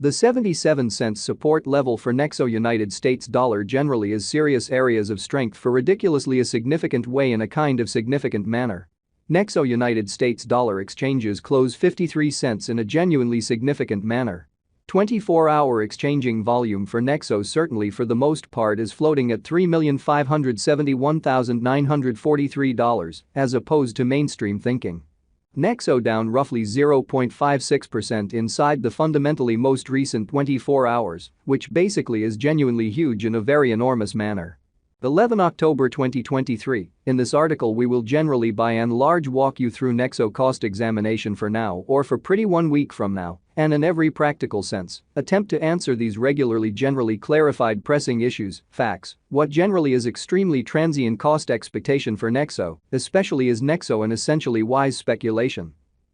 The 77-cent support level for Nexo United States dollar generally is serious areas of strength for ridiculously a significant way in a kind of significant manner. Nexo United States dollar exchanges close 53 cents in a genuinely significant manner. 24-hour exchanging volume for Nexo certainly for the most part is floating at $3,571,943 as opposed to mainstream thinking. Nexo down roughly 0.56% inside the fundamentally most recent 24 hours, which basically is genuinely huge in a very enormous manner. 11 October 2023, in this article we will generally by and large walk you through Nexo cost examination for now or for pretty 1 week from now, and in every practical sense, attempt to answer these regularly generally clarified pressing issues, facts, what generally is extremely transient cost expectation for Nexo, especially is Nexo an essentially wise speculation?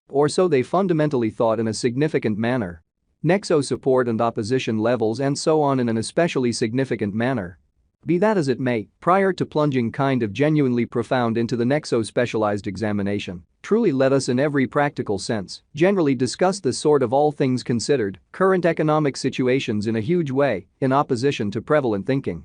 Or so they fundamentally thought in a significant manner. Nexo support and opposition levels and so on in an especially significant manner. Be that as it may, prior to plunging kind of genuinely profound into the Nexo specialized examination, truly let us in every practical sense generally discuss the sort of all things considered current economic situations in a huge way in opposition to prevalent thinking.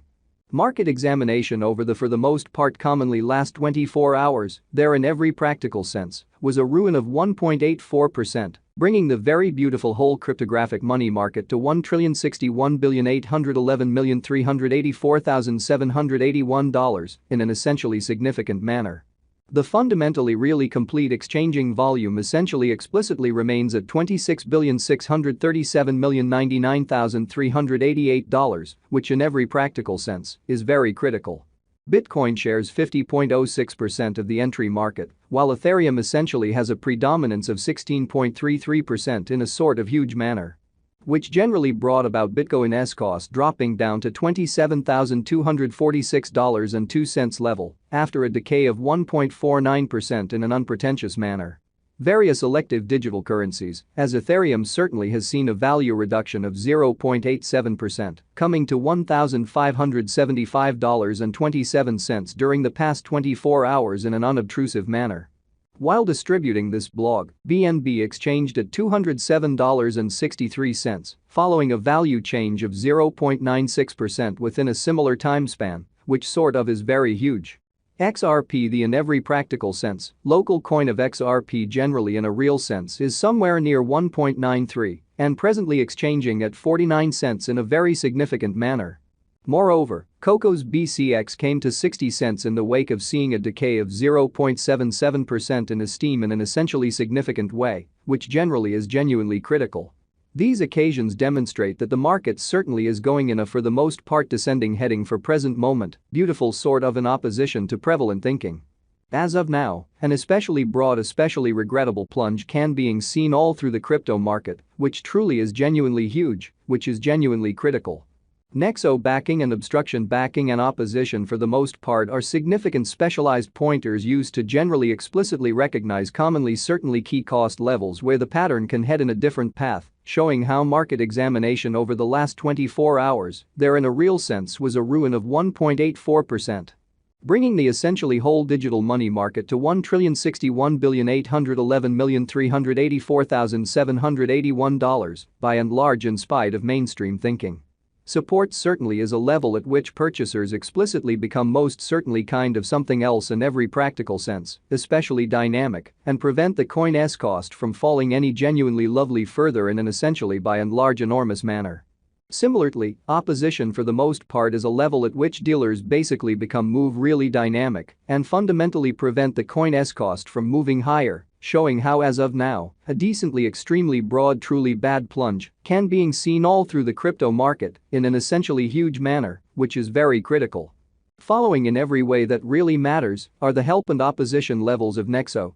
Market examination over the for the most part commonly last 24 hours, there in every practical sense, was a ruin of 1.84%, bringing the very beautiful whole cryptographic money market to $1,601,811,384,781 in an essentially significant manner. The fundamentally really complete exchanging volume essentially explicitly remains at $26,637,099,388, which in every practical sense is very critical. Bitcoin shares 50.06% of the entry market, while Ethereum essentially has a predominance of 16.33% in a sort of huge manner, which generally brought about Bitcoin's cost dropping down to $27,246.02 level after a decay of 1.49% in an unpretentious manner. Various elective digital currencies, as Ethereum certainly has seen a value reduction of 0.87%, coming to $1,575.27 during the past 24 hours in an unobtrusive manner. While distributing this blog, BNB exchanged at $207.63, following a value change of 0.96% within a similar time span, which sort of is very huge. XRP, the in every practical sense, local coin of XRP generally in a real sense is somewhere near 1.93 and presently exchanging at 49 cents in a very significant manner. Moreover, Coco's BCX came to 60 cents in the wake of seeing a decay of 0.77% in esteem in an essentially significant way, which generally is genuinely critical. These occasions demonstrate that the market certainly is going in a for the most part descending heading for present moment, beautiful sort of in opposition to prevalent thinking. As of now, an especially broad especially regrettable plunge can being seen all through the crypto market, which truly is genuinely huge, which is genuinely critical. Nexo backing and obstruction backing and opposition for the most part are significant specialized pointers used to generally explicitly recognize commonly certainly key cost levels where the pattern can head in a different path, showing how market examination over the last 24 hours, there in a real sense was a ruin of 1.84%. Bringing the essentially whole digital money market to $1,061,811,384,781 by and large in spite of mainstream thinking. Support certainly is a level at which purchasers explicitly become most certainly kind of something else in every practical sense, especially dynamic, and prevent the coin's cost from falling any genuinely lovely further in an essentially by and large enormous manner. Similarly, opposition for the most part is a level at which dealers basically become move really dynamic and fundamentally prevent the coin's cost from moving higher, showing how as of now, a decently extremely broad truly bad plunge can being seen all through the crypto market in an essentially huge manner, which is very critical. Following in every way that really matters are the help and opposition levels of Nexo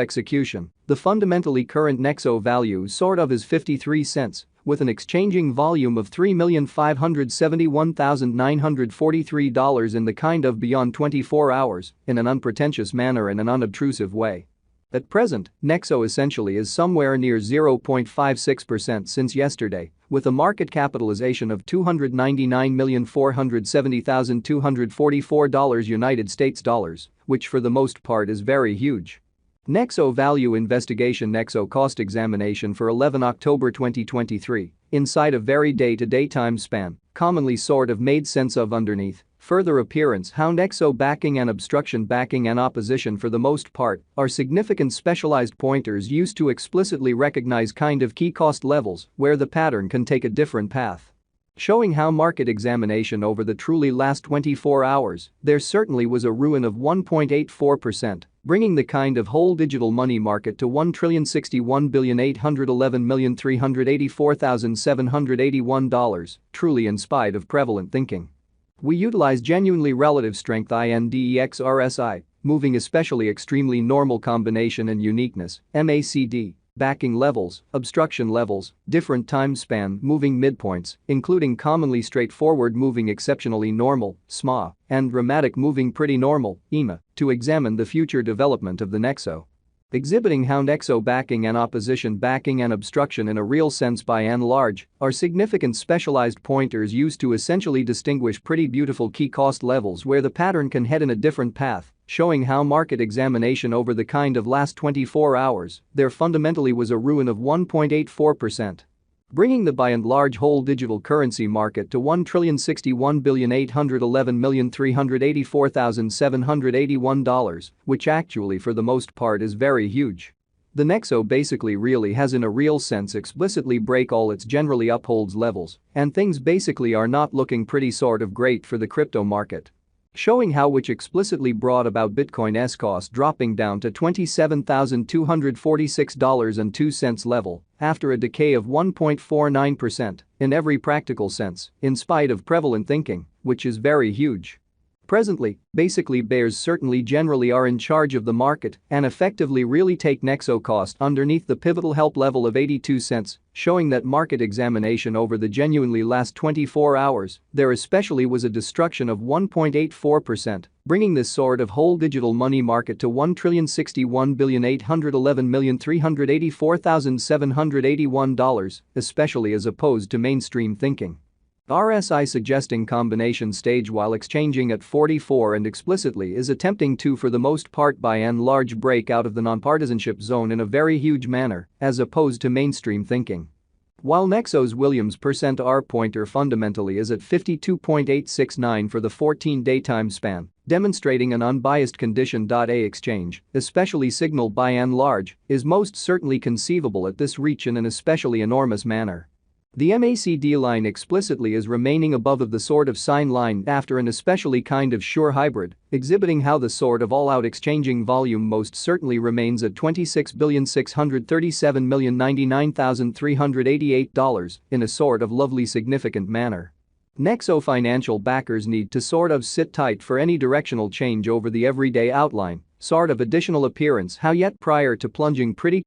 execution. The fundamentally current Nexo value sort of is 53 cents, with an exchanging volume of $3,571,943 in the kind of beyond 24 hours in an unpretentious manner in an unobtrusive way. At present, Nexo essentially is somewhere near 0.56% since yesterday, with a market capitalization of $299,470,244 United States dollars, which for the most part is very huge. Nexo Value Investigation. Nexo Cost Examination for 11 October 2023, inside a very day-to-day time span, commonly sort of made sense of underneath. Further appearance. How Nexo backing and obstruction backing and opposition for the most part are significant specialized pointers used to explicitly recognize kind of key cost levels where the pattern can take a different path. Showing how market examination over the truly last 24 hours, there certainly was a ruin of 1.84%, bringing the kind of whole digital money market to $1,061,811,384,781, truly in spite of prevalent thinking. We utilize genuinely relative strength index RSI, moving especially extremely normal combination and uniqueness, MACD. Backing levels, obstruction levels, different time span moving midpoints, including commonly straightforward moving exceptionally normal, SMA, and dramatic moving pretty normal, EMA, to examine the future development of the Nexo. Exhibiting how Nexo backing and opposition backing and obstruction in a real sense by and large are significant specialized pointers used to essentially distinguish pretty beautiful key cost levels where the pattern can head in a different path, showing how market examination over the kind of last 24 hours, there fundamentally was a ruin of 1.84%. Bringing the by and large whole digital currency market to $1,061,811,384,781, which actually for the most part is very huge. The Nexo basically really has in a real sense explicitly break all its generally upholds levels, and things basically are not looking pretty sort of great for the crypto market. Showing how which explicitly brought about Bitcoin's cost dropping down to $27,246.02 level after a decay of 1.49% in every practical sense, in spite of prevalent thinking, which is very huge. Presently, basically bears certainly generally are in charge of the market and effectively really take Nexo cost underneath the pivotal help level of 82 cents, showing that market examination over the genuinely last 24 hours, there especially was a destruction of 1.84%, bringing this sort of whole digital money market to $1,061,811,384,781, especially as opposed to mainstream thinking. RSI suggesting combination stage while exchanging at 44 and explicitly is attempting to for the most part by and large break out of the nonpartisanship zone in a very huge manner as opposed to mainstream thinking. While Nexo's Williams %R pointer fundamentally is at 52.869 for the 14-day time span, demonstrating an unbiased condition. A exchange, especially signal by and large, is most certainly conceivable at this reach in an especially enormous manner. The MACD line explicitly is remaining above of the sort of sine line after an especially kind of sure hybrid, exhibiting how the sort of all-out exchanging volume most certainly remains at $26,637,099,388 in a sort of lovely significant manner. Nexo financial backers need to sort of sit tight for any directional change over the everyday outline, sort of additional appearance how yet prior to plunging pretty